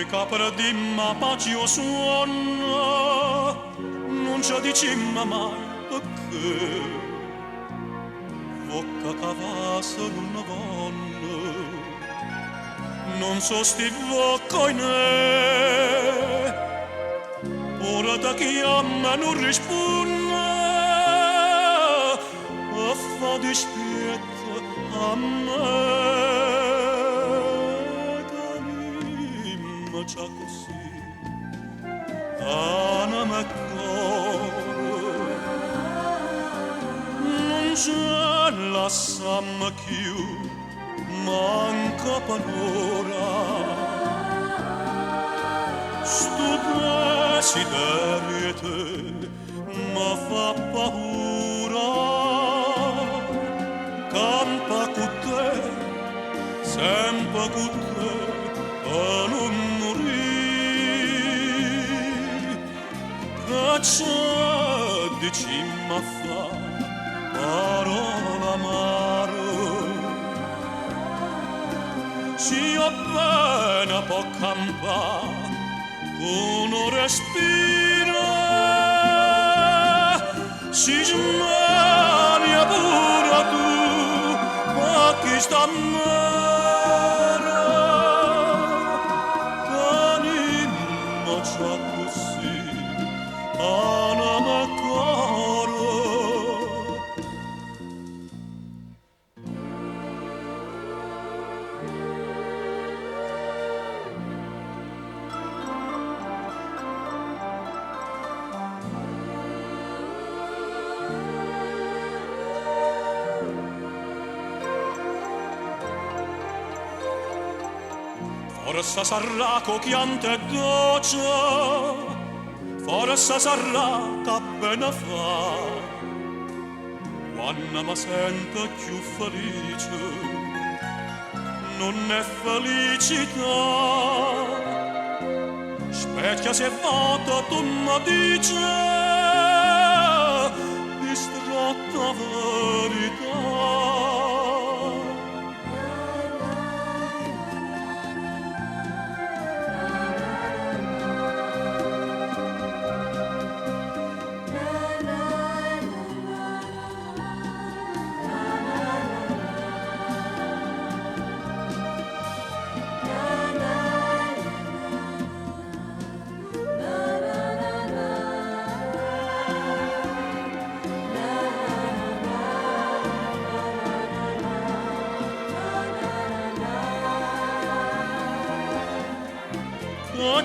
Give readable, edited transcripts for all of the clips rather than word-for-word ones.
capra di ma pace o suono, non ci diciamo mai perché, vocca cavassa non vanno, non so sti vocca in ora da chiama non risponde, a fa dispietto a me. C'ha così anima cor non c'è la samma più manca panora sto desiderio te ma fa paura campa con te sempre con te a non c'è dici ma fa parola amaro si appena può campare con un respiro si smaria pure tu ma chi sta mare anima c'ha così anima coro forse sarà cocchiante dolce forse sarà che appena fa quando mi sento più felice non è felicità specchia se vota tu mi dici distratta verità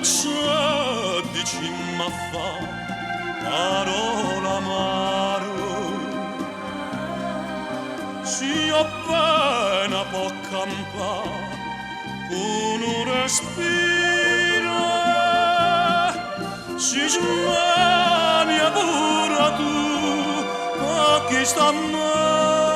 c'è dici ma fa parola amaro si appena può campare con un respiro si smania pure tu ma chi sta male